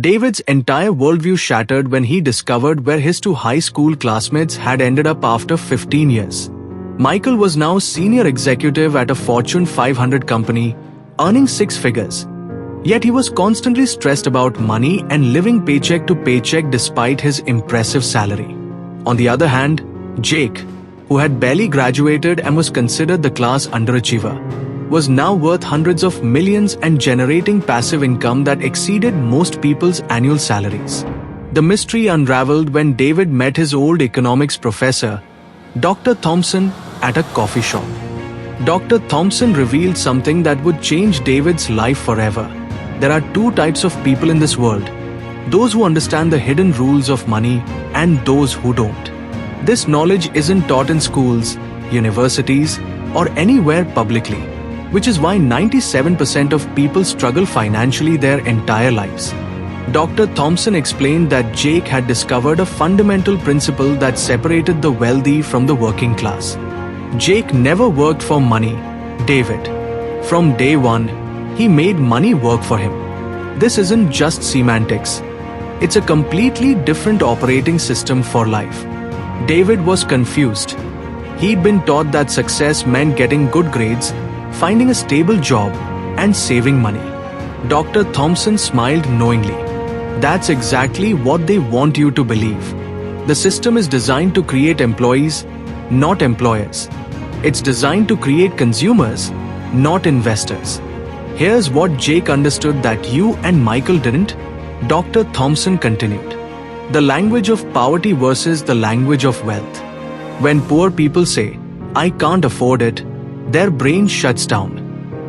David's entire worldview shattered when he discovered where his two high school classmates had ended up after 15 years. Michael was now senior executive at a Fortune 500 company, earning six figures. Yet he was constantly stressed about money and living paycheck to paycheck despite his impressive salary. On the other hand, Jake, who had barely graduated and was considered the class underachiever, was now worth hundreds of millions and generating passive income that exceeded most people's annual salaries. The mystery unraveled when David met his old economics professor, Dr. Thompson, at a coffee shop. Dr. Thompson revealed something that would change David's life forever. There are two types of people in this world: those who understand the hidden rules of money and those who don't. This knowledge isn't taught in schools, universities, or anywhere publicly, which is why 97% of people struggle financially their entire lives. Dr. Thompson explained that Jake had discovered a fundamental principle that separated the wealthy from the working class. Jake never worked for money, David. From day one, he made money work for him. This isn't just semantics. It's a completely different operating system for life. David was confused. He'd been taught that success meant getting good grades, finding a stable job, and saving money. Dr. Thompson smiled knowingly. That's exactly what they want you to believe. The system is designed to create employees, not employers. It's designed to create consumers, not investors. Here's what Jake understood that you and Michael didn't, Dr. Thompson continued. The language of poverty versus the language of wealth. When poor people say, "I can't afford it," their brain shuts down.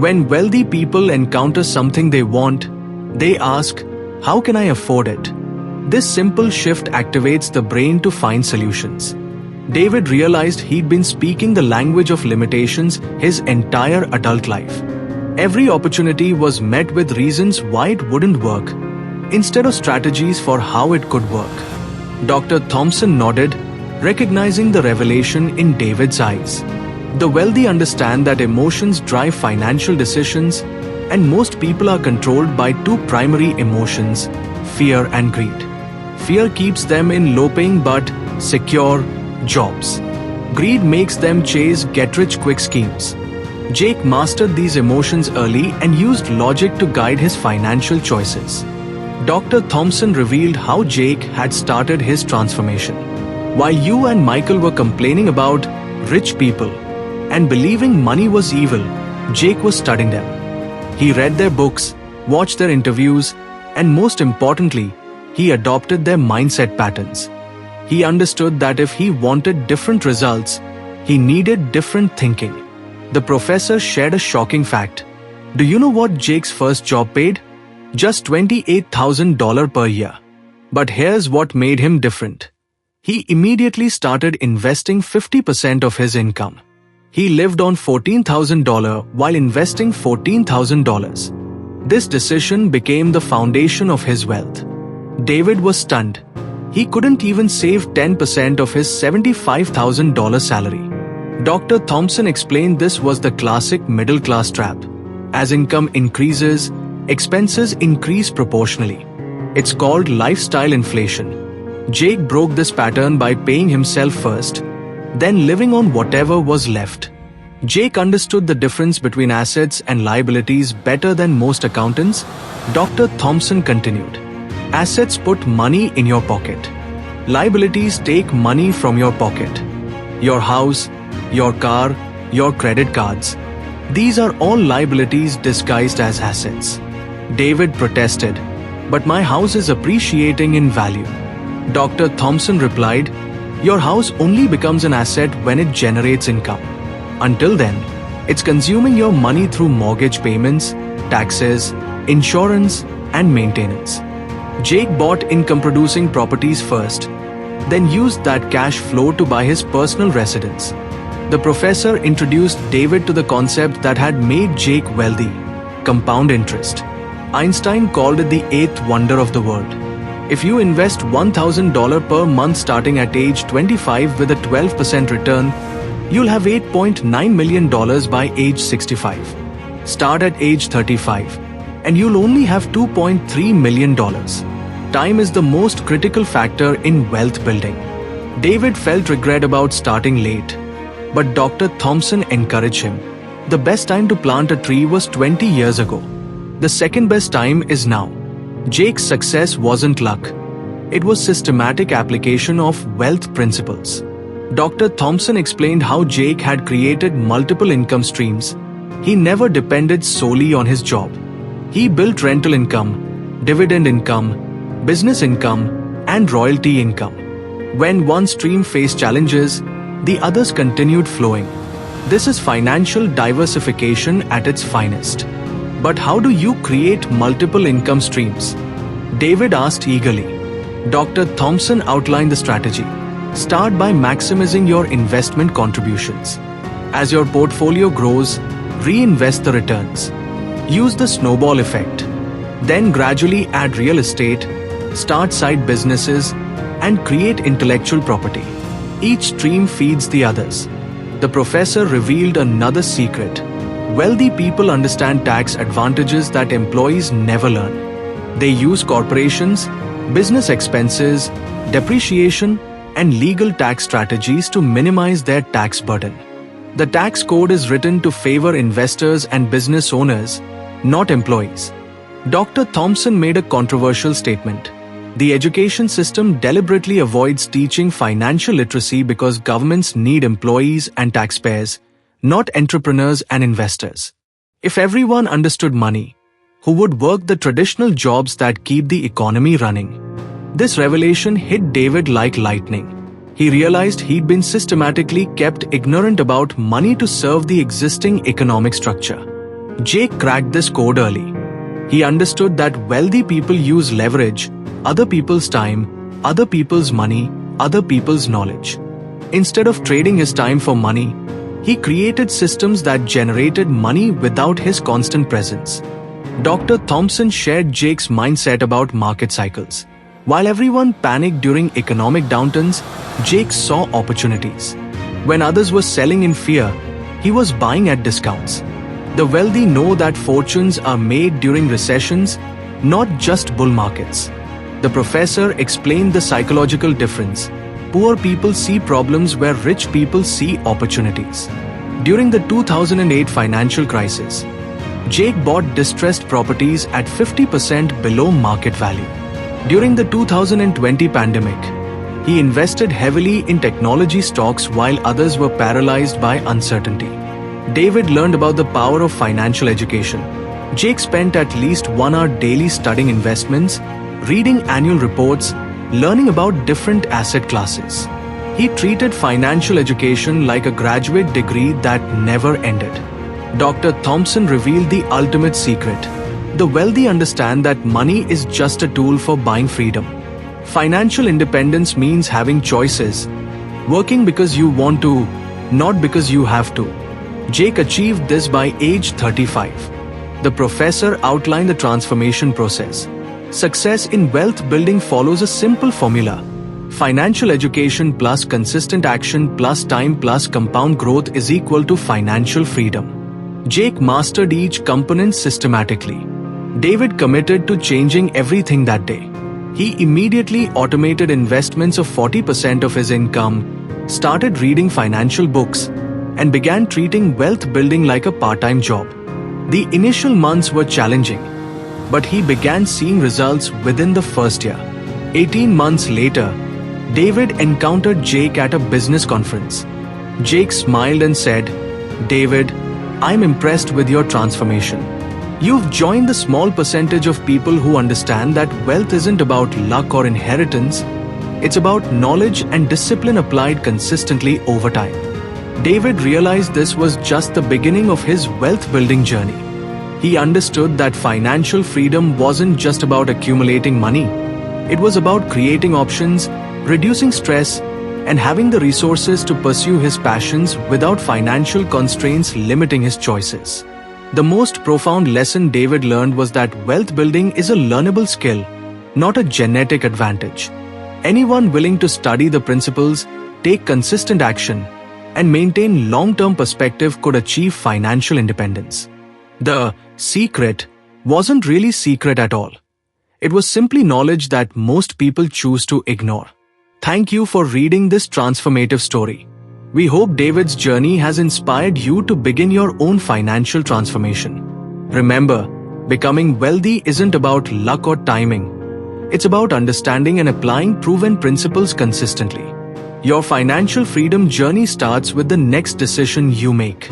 When wealthy people encounter something they want, they ask, "How can I afford it?" This simple shift activates the brain to find solutions. David realized he'd been speaking the language of limitations his entire adult life. Every opportunity was met with reasons why it wouldn't work, instead of strategies for how it could work. Dr. Thompson nodded, recognizing the revelation in David's eyes. The wealthy understand that emotions drive financial decisions, and most people are controlled by two primary emotions: fear and greed. Fear keeps them in low-paying but secure jobs. Greed makes them chase get-rich-quick schemes. Jake mastered these emotions early and used logic to guide his financial choices. Dr. Thompson revealed how Jake had started his transformation. While you and Michael were complaining about rich people and believing money was evil, Jake was studying them. He read their books, watched their interviews, and most importantly, he adopted their mindset patterns. He understood that if he wanted different results, he needed different thinking. The professor shared a shocking fact. Do you know what Jake's first job paid? Just $28,000 per year. But here's what made him different. He immediately started investing 50% of his income. He lived on $14,000 while investing $14,000. This decision became the foundation of his wealth. David was stunned. He couldn't even save 10% of his $75,000 salary. Dr. Thompson explained this was the classic middle-class trap. As income increases, expenses increase proportionally. It's called lifestyle inflation. Jake broke this pattern by paying himself first, then living on whatever was left. Jake understood the difference between assets and liabilities better than most accountants. Dr. Thompson continued. Assets put money in your pocket. Liabilities take money from your pocket. Your house, your car, your credit cards. These are all liabilities disguised as assets. David protested, "But my house is appreciating in value." Dr. Thompson replied, "Your house only becomes an asset when it generates income. Until then, it's consuming your money through mortgage payments, taxes, insurance, and maintenance." Jake bought income-producing properties first, then used that cash flow to buy his personal residence. The professor introduced David to the concept that had made Jake wealthy: compound interest. Einstein called it the eighth wonder of the world. If you invest $1,000 per month starting at age 25 with a 12% return, you'll have $8.9 million by age 65. Start at age 35, and you'll only have $2.3 million. Time is the most critical factor in wealth building. David felt regret about starting late, but Dr. Thompson encouraged him. The best time to plant a tree was 20 years ago. The second best time is now. Jake's success wasn't luck. It was systematic application of wealth principles. Dr. Thompson explained how Jake had created multiple income streams. He never depended solely on his job. He built rental income, dividend income, business income, and royalty income. When one stream faced challenges, the others continued flowing. This is financial diversification at its finest. But how do you create multiple income streams? David asked eagerly. Dr. Thompson outlined the strategy. Start by maximizing your investment contributions. As your portfolio grows, reinvest the returns. Use the snowball effect. Then gradually add real estate, start side businesses, and create intellectual property. Each stream feeds the others. The professor revealed another secret. Wealthy people understand tax advantages that employees never learn. They use corporations, business expenses, depreciation, and legal tax strategies to minimize their tax burden. The tax code is written to favor investors and business owners, not employees. Dr. Thompson made a controversial statement. The education system deliberately avoids teaching financial literacy because governments need employees and taxpayers, not entrepreneurs and investors. If everyone understood money, who would work the traditional jobs that keep the economy running? This revelation hit David like lightning. He realized he'd been systematically kept ignorant about money to serve the existing economic structure. Jake cracked this code early. He understood that wealthy people use leverage, other people's time, other people's money, other people's knowledge. Instead of trading his time for money, he created systems that generated money without his constant presence. Dr. Thompson shared Jake's mindset about market cycles. While everyone panicked during economic downturns, Jake saw opportunities. When others were selling in fear, he was buying at discounts. The wealthy know that fortunes are made during recessions, not just bull markets. The professor explained the psychological difference. Poor people see problems where rich people see opportunities. During the 2008 financial crisis, Jake bought distressed properties at 50% below market value. During the 2020 pandemic, he invested heavily in technology stocks while others were paralyzed by uncertainty. David learned about the power of financial education. Jake spent at least 1 hour daily studying investments, reading annual reports, learning about different asset classes. He treated financial education like a graduate degree that never ended. Dr. Thompson revealed the ultimate secret. The wealthy understand that money is just a tool for buying freedom. Financial independence means having choices, working because you want to, not because you have to. Jake achieved this by age 35. The professor outlined the transformation process. Success in wealth building follows a simple formula. Financial education plus consistent action plus time plus compound growth is equal to financial freedom. Jake mastered each component systematically. David committed to changing everything that day. He immediately automated investments of 40% of his income, started reading financial books, and began treating wealth building like a part-time job. The initial months were challenging, but he began seeing results within the first year. 18 months later, David encountered Jake at a business conference. Jake smiled and said, "David, I'm impressed with your transformation. You've joined the small percentage of people who understand that wealth isn't about luck or inheritance, it's about knowledge and discipline applied consistently over time." David realized this was just the beginning of his wealth building journey. He understood that financial freedom wasn't just about accumulating money. It was about creating options, reducing stress, and having the resources to pursue his passions without financial constraints limiting his choices. The most profound lesson David learned was that wealth building is a learnable skill, not a genetic advantage. Anyone willing to study the principles, take consistent action, and maintain long-term perspective could achieve financial independence. The secret wasn't really secret at all. It was simply knowledge that most people choose to ignore. Thank you for reading this transformative story. We hope David's journey has inspired you to begin your own financial transformation. Remember, becoming wealthy isn't about luck or timing. It's about understanding and applying proven principles consistently. Your financial freedom journey starts with the next decision you make.